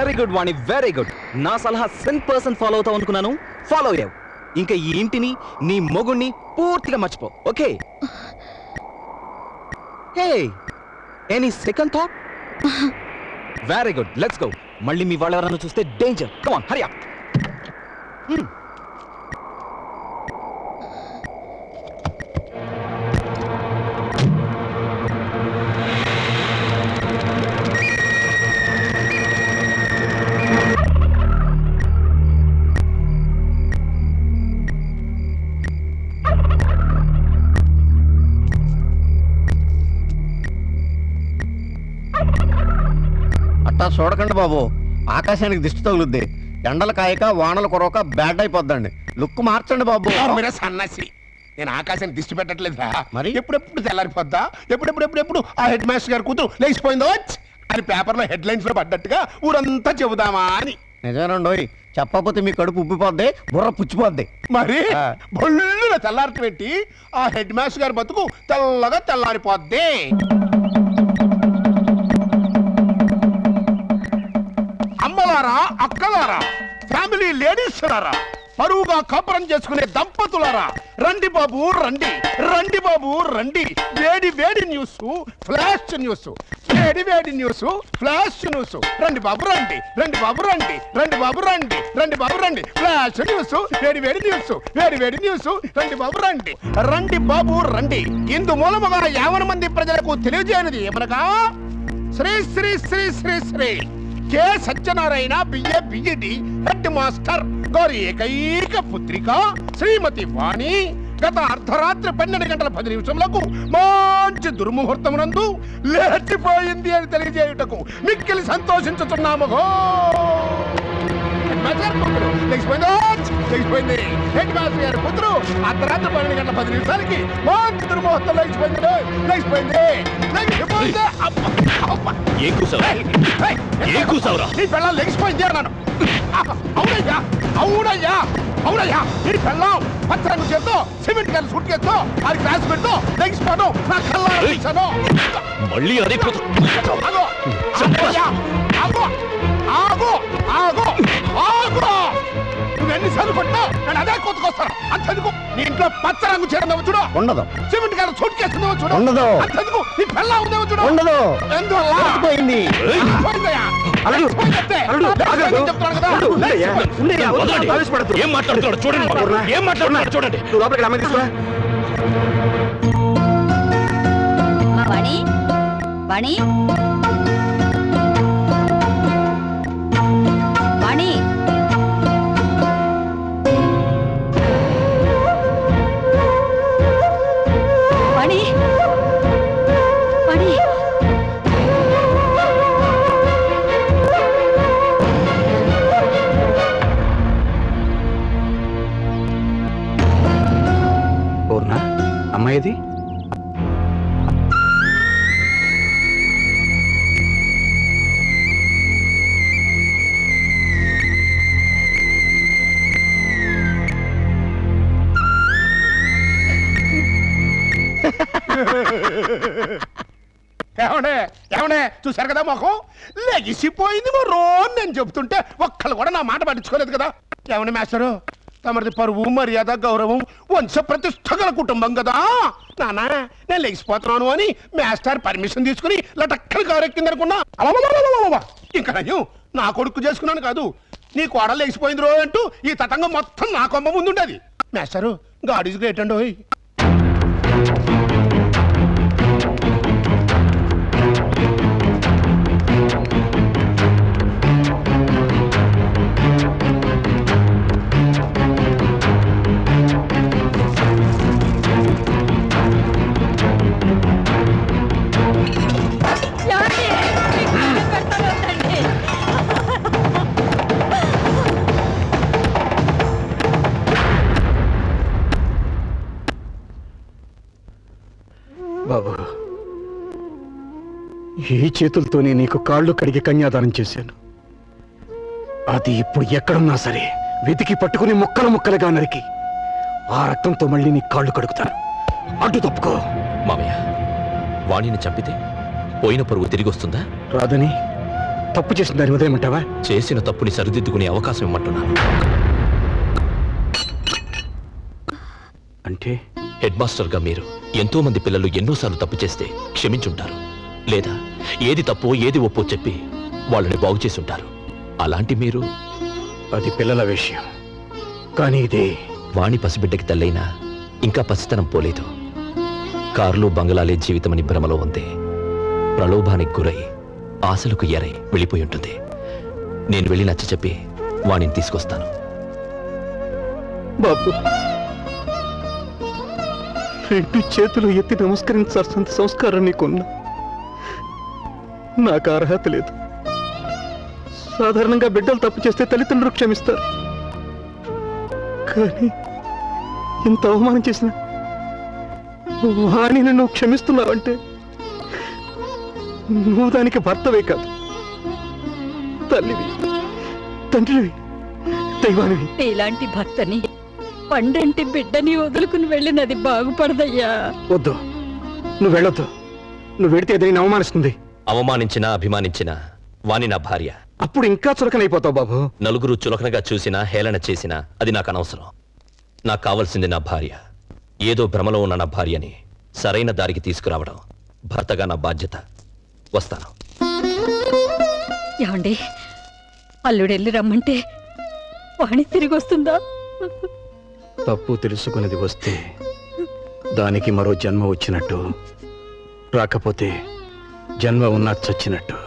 Very good వాణి, very good. నా సలహా 100% follow అవుతావు అనుకున్నాను, ఫాలో అయ్యావు. ఇంకా ఈ ఇంటిని నీ మొగుణ్ణి పూర్తిగా మర్చిపో, okay? Hey, any second thought? Very good, let's go. మళ్ళీ మీ వాళ్ళు ఎవరైనా చూస్తే danger. Come on, Hari up. అట్టా చూడకండి బాబు, ఆకాశానికి దిష్టి తగులుద్ది. ఎండలు కాయక వానలు కొరవక బ్యాడ్ అయిపోద్దండి. లుక్ మార్చండి బాబు. మీరే సన్నాసి, నేను ఆకాశాన్ని దిష్టి పెట్టట్లేదురా. మరి? ఎప్పుడెప్పుడు తెల్లారిపోద్దా, ఎప్పుడెప్పుడు ఆ హెడ్ మాస్టర్ గారు కూతురు లేచిపోయిందో అని పేపర్లో హెడ్ లైన్స్ లో పడ్డట్టుగా ఊరంతా చెబుదామా అని. నిజమేనండి, చెప్పకపోతే మీ కడుపు ఉబ్బిపోద్ది, బుర్ర పుచ్చిపోద్ది. మరి బొల్లున తెల్లారట పెట్టి ఆ హెడ్ మాస్టర్ గారి బతుకు తెల్లగా తెల్లారిపోద్ది. అమ్మలారా, అక్కలారా, ఫ్యామిలీ లేడీస్ లారా, పరువుగా కాపురం చేసుకునే దంపతులారా, రండి బాబు రండి, రండి బాబు రండి. వేడి వేడి న్యూస్, ఫ్లాష్ న్యూస్, వేడి వేడి న్యూస్, ఫ్లాష్ న్యూస్. రండి బాబు రండి, రండి బాబు రండి, రండి బాబు రండి, రండి బాబు రండి. ఫ్లాష్ న్యూస్, వేడి వేడి న్యూస్, వేడి వేడి న్యూస్. రండి బాబు రండి, రండి బాబు రండి. ఇందు మూలముగా 50 మంది ప్రజలకు తెలియజేయనిది ఏమనగా, Shri Shri Shri Shri Shri K Satyanarayana BA BEd head master గారి ఏకైక పుత్రిక శ్రీమతి వాణి గత అర్ధరాత్రి 12 గంటల 10 నిమిషములకు మంచి దుర్ముహూర్తమునందు లేచిపోయింది అని తెలియజేయుటకు మిక్కిలి సంతోషించుతున్నాము. లేచిపోయింది హెడ్ మాస్టర్ గారి కూతురు అర్ధరాత్రి 12 గంటల 10 నిమిషాలకి మంచి దుర్ముహూర్తం లేచిపోయింది. నీ పిల్లలు లెగిసిపోయింది అన్నాను. అవునయ్యా, అవునయ్యా, అవునయ్యా. నీ పిల్లం పచ్చరంగు చేత్తో సిమెంట్ కానీ సూట్ చేత్తో అది క్లాస్ పెడుతూ లెగిసిపోను నా కళ్ళాను. మళ్ళీ అదే నువ్వెన్నిసార్లు కొట్టా నేను అదే కొట్టుకొస్తాను. అంతెందుకు నీ ఇంట్లో పచ్చ రంగు చీర చూడు ఉండదు, సిమెంట్ కానీ సూట్ చేస్తుందేమో చూడు ఉండదు, అంతెందుకు నీ పిల్ల ఉందేమో చూడు ఉండదు. ఎందువల్ల పోయింది. ఏం మాట్లాడుతున్నాడు చూడండి, ఏం మాట్లాడుతున్నాడు చూడండి. లోపలికి రమ్మని తీసుకురా. వాణి, వాణి, వాణి. వాణి, వాణి. పూర్ణ, అమ్మాయిది ఏమనే చూశారు కదా మొహం లెగిసిపోయింది మరో నేను చెబుతుంటే ఒక్కళ్ళు కూడా నా మాట పట్టించుకోలేదు కదా. ఏమని మాస్టరు, తమది పరువు మర్యాద గౌరవం వంశ ప్రతిష్ట గల కుటుంబం కదా నానా. నేను లెగిసిపోతున్నాను అని మాస్టర్ పర్మిషన్ తీసుకుని లటక్కలు కారెక్కిందనుకున్నా. ఇంకా నయ్యం నా కొడుకు చేసుకున్నాను కాదు, నీ కోడలు లెగిసిపోయింది రో అంటూ ఈ తతంగం మొత్తం నా కొమ్మ ముందుండేది. మాస్టరు గాడ్ ఈజ్ గ్రేట్ అండి. బాబు, ఈ చేతులతోనే నీకు కాళ్ళు కడిగి కన్యాదానం చేశాను. అది ఇప్పుడు ఎక్కడున్నా సరే వెతికి పట్టుకుని ముక్కలు ముక్కలుగా నరికి ఆ రక్తంతో మళ్ళీ నీ కాళ్ళు కడుగుతాను. అడ్డు తప్పుకో. మామయ్య, వాణిని చంపితే పోయిన పరువు తిరిగి వస్తుందా? రాదని తప్పు చేసిన దాన్ని వదిలేయమంటావా? చేసిన తప్పుని సరిదిద్దుకునే అవకాశం ఇమ్మంటున్నాను. అంటే హెడ్ మాస్టర్గా మీరు ఎంతో మంది పిల్లలు ఎన్నోసార్లు తప్పు చేస్తే క్షమించుంటారు, లేదా ఏది తప్పో ఏది ఒప్పో చెప్పి వాళ్ళని బాగు చేసి ఉంటారు. అలాంటి మీరు అది పిల్లల విషయం, కానీ ఇదే వాణి పసిబిడ్డకి తల్లైనా ఇంకా పసితనం పోలేదు. కార్లు బంగళాలే జీవితమని భ్రమలో ఉంది. ప్రలోభానికి గురై ఆశలకు ఎరై వెళ్ళిపోయి ఉంటుంది. నేను వెళ్ళి నచ్చ చెప్పి వాణిని తీసుకొస్తాను. బాబు, రెండు చేతులు ఎత్తి నమస్కరించాల్సినంత సంస్కారం నీకున్నా నాకు అర్హత లేదు. సాధారణంగా బిడ్డలు తప్పు చేస్తే తల్లిదండ్రులు క్షమిస్తారు, కానీ ఇంత అవమానం చేసిన వాణిని నువ్వు క్షమిస్తున్నావంటే నువ్వు దానికి భర్తవే కాదు, తల్లివి, తండ్రివి, దైవానివి. ఇలాంటి భర్తని పండంటి బిడ్డని వదులుకుని వెళ్ళినది బాగుపడదయ్యా. వద్దు, నువ్వు వెళ్ళొద్దు. నువ్వు వెడితే ఏదైనా అవమానిస్తుంది. అవమానించినా అభిమానించినా వాణి నా భార్య. అప్పుడు ఇంకా చులకనైపోతావు బాబు. నలుగురు చులకనగా చూసినా హేళన చేసినా అది నాకు అనవసరం. నాకు కావాల్సింది నా భార్య. ఏదో భ్రమలో ఉన్న నా భార్యని సరైన దారికి తీసుకురావడం భర్తగా నా బాధ్యత. వస్తాను. ఏమండి, అల్లుడెళ్ళి రమ్మంటే వాణి తిరిగి వస్తుందా? తప్పు తెలుసుకునేది వస్తే దానికి మరో జన్మ వచ్చినట్టు, రాకపోతే జన్మ ఉన్నా చచ్చినట్టు.